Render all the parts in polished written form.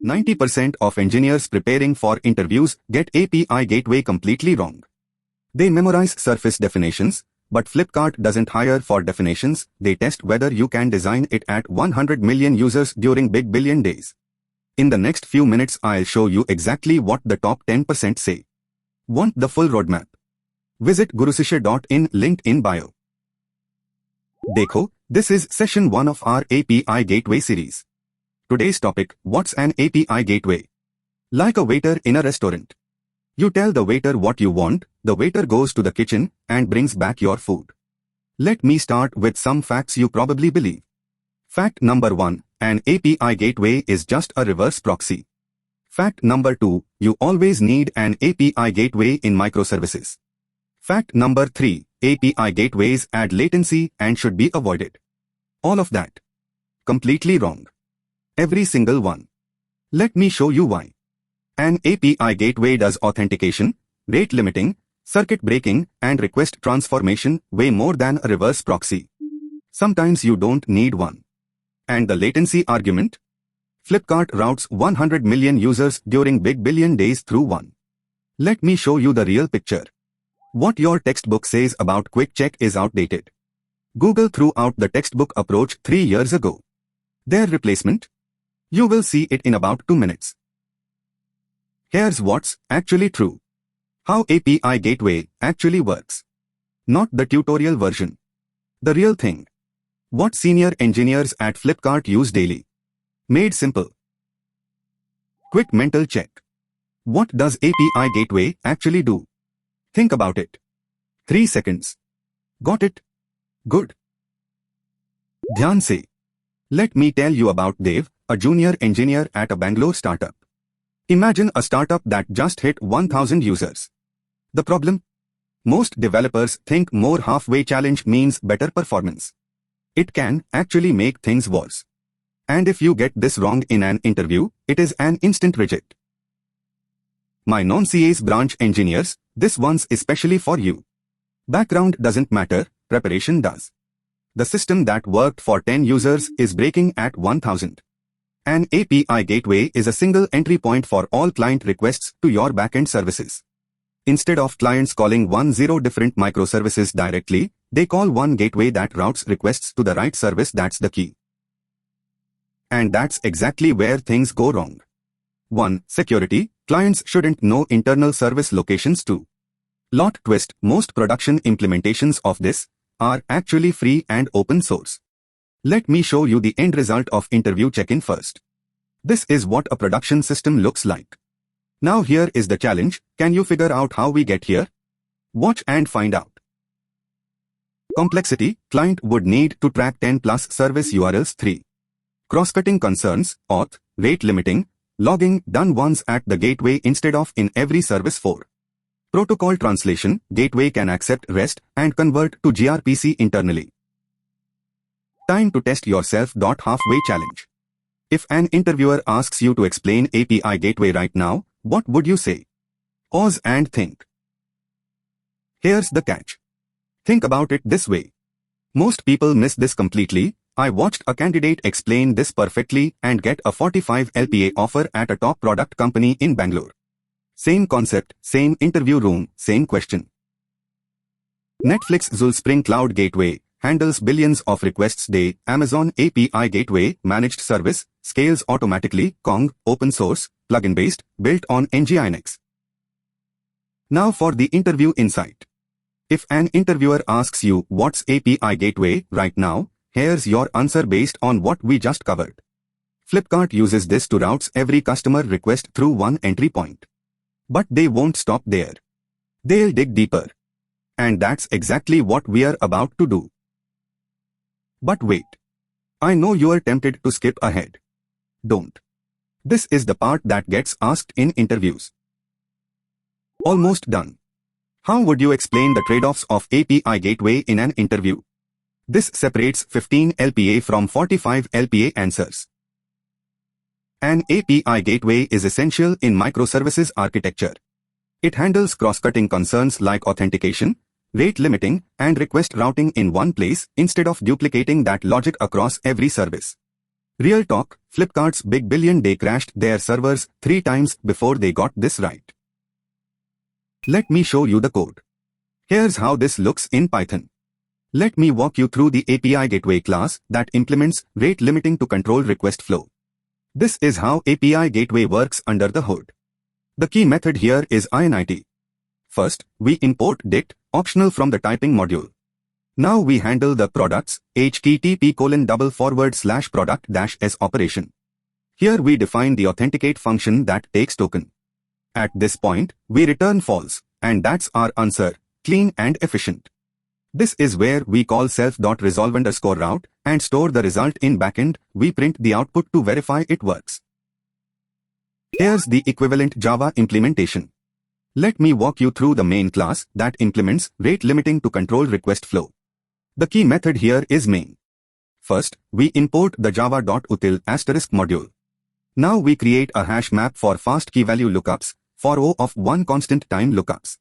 90% of engineers preparing for interviews get API gateway completely wrong. They memorize surface definitions, but Flipkart doesn't hire for definitions, they test whether you can design it at 100 million users during big billion days. In the next few minutes I'll show you exactly what the top 10% say. Want the full roadmap? Visit gurusishya.in, linked in bio. Dekho, this is session 1 of our API Gateway series. Today's topic, what's an API gateway? Like a waiter in a restaurant. You tell the waiter what you want, the waiter goes to the kitchen and brings back your food. Let me start with some facts you probably believe. Fact number 1, an API gateway is just a reverse proxy. Fact number 2, you always need an API gateway in microservices. Fact number 3, API gateways add latency and should be avoided. All of that. Completely wrong. Every single one. Let me show you why. An API gateway does authentication, rate limiting, circuit breaking, and request transformation way more than a reverse proxy. Sometimes you don't need one. And the latency argument? Flipkart routes 100 million users during big billion days through one. Let me show you the real picture. What your textbook says about quick check is outdated. Google threw out the textbook approach 3 years ago. Their replacement? You will see it in about 2 minutes. Here's what's actually true. How API Gateway actually works. Not the tutorial version. The real thing. What senior engineers at Flipkart use daily. Made simple. Quick mental check. What does API Gateway actually do? Think about it. 3 seconds. Got it? Good. Dhyan se. Let me tell you about Dev, a junior engineer at a Bangalore startup. Imagine a startup that just hit 1,000 users. The problem? Most developers think more halfway challenge means better performance. It can actually make things worse. And if you get this wrong in an interview, it is an instant reject. My non-CAs branch engineers, this one's especially for you. Background doesn't matter, preparation does. The system that worked for 10 users is breaking at 1,000. An API gateway is a single entry point for all client requests to your backend services. Instead of clients calling 10 different microservices directly, they call one gateway that routes requests to the right service. That's the key. And that's exactly where things go wrong. 1. Security. Clients shouldn't know internal service locations too. Plot twist. Most production implementations of this are actually free and open source. Let me show you the end result of interview check-in first. This is what a production system looks like. Now here is the challenge. Can you figure out how we get here? Watch and find out. Complexity. Client would need to track 10 plus service URLs. 3. Cross-cutting concerns, auth, rate limiting, logging done once at the gateway instead of in every service. 4. Protocol translation. Gateway can accept REST and convert to gRPC internally. Time to test yourself. Halfway challenge. If an interviewer asks you to explain API Gateway right now, what would you say? Pause and think. Here's the catch. Think about it this way. Most people miss this completely. I watched a candidate explain this perfectly and get a 45 LPA offer at a top product company in Bangalore. Same concept, same interview room, same question. Netflix Azure Spring Cloud Gateway handles billions of requests day. Amazon API Gateway managed service, scales automatically. Kong, open source, plugin based, built on Nginx. Now for the interview insight. If an interviewer asks you what's API Gateway right now, here's your answer based on what we just covered. Flipkart uses this to route every customer request through one entry point. But they won't stop there. They'll dig deeper. And that's exactly what we are about to do. But wait. I know you're tempted to skip ahead. Don't. This is the part that gets asked in interviews. Almost done. How would you explain the trade-offs of API Gateway in an interview? This separates 15 LPA from 45 LPA answers. An API Gateway is essential in microservices architecture. It handles cross-cutting concerns like authentication, rate limiting, and request routing in one place instead of duplicating that logic across every service. Real talk, Flipkart's big billion day crashed their servers 3 times before they got this right. Let me show you the code. Here's how this looks in Python. Let me walk you through the API Gateway class that implements rate limiting to control request flow. This is how API Gateway works under the hood. The key method here is init. First, we import dict, optional from the typing module. Now we handle the products, http://product-s operation. Here we define the authenticate function that takes token. At this point, we return false, and that's our answer, clean and efficient. This is where we call self.resolve_route and store the result in backend. We print the output to verify it works. Here's the equivalent Java implementation. Let me walk you through the main class that implements rate limiting to control request flow. The key method here is main. First, we import the java.util** module. Now we create a hash map for fast key value lookups, for O of 1 constant time lookups.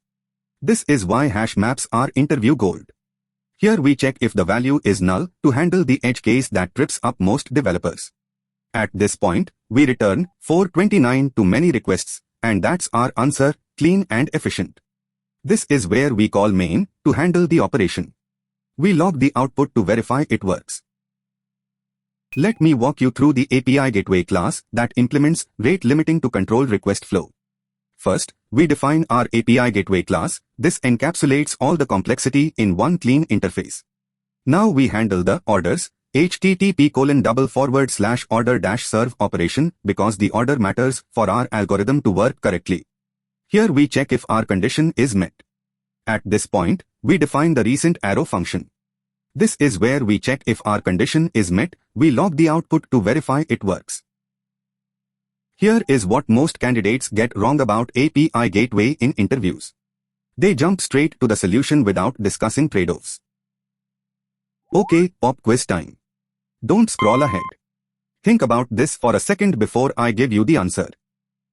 This is why hash maps are interview gold. Here we check if the value is null to handle the edge case that trips up most developers. At this point, we return 429 to many requests, and that's our answer, clean and efficient. This is where we call main to handle the operation. We log the output to verify it works. Let me walk you through the API Gateway class that implements rate limiting to control request flow. First, we define our API Gateway class. This encapsulates all the complexity in one clean interface. Now we handle the orders, http://order-serve operation because the order matters for our algorithm to work correctly. Here we check if our condition is met. At this point, we define the recent arrow function. This is where we check if our condition is met. We log the output to verify it works. Here is what most candidates get wrong about API Gateway in interviews. They jump straight to the solution without discussing trade-offs. Okay, pop quiz time. Don't scroll ahead. Think about this for a second before I give you the answer.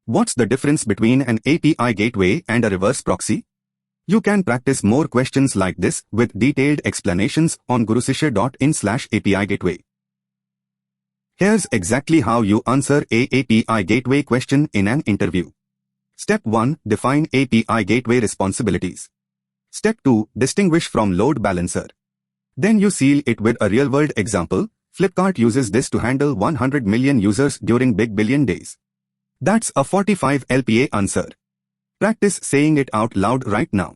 What's the difference between an API Gateway and a reverse proxy? You can practice more questions like this with detailed explanations on gurusishya.in/API Gateway. Here's exactly how you answer a API Gateway question in an interview. Step 1. Define API Gateway responsibilities. Step 2. Distinguish from load balancer. Then you seal it with a real-world example. Flipkart uses this to handle 100 million users during big billion days. That's a 45 LPA answer. Practice saying it out loud right now.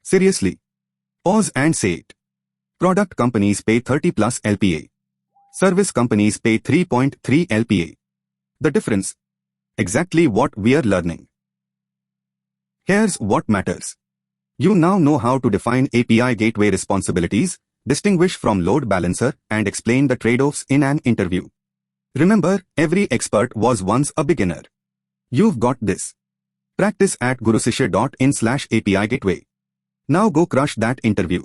Seriously. Pause and say it. Product companies pay 30 plus LPA. Service companies pay 3.3 LPA. The difference? Exactly what we're learning. Here's what matters. You now know how to define API Gateway responsibilities, distinguish from load balancer, and explain the trade-offs in an interview. Remember, every expert was once a beginner. You've got this. Practice at gurusishya.in/API Gateway. Now go crush that interview.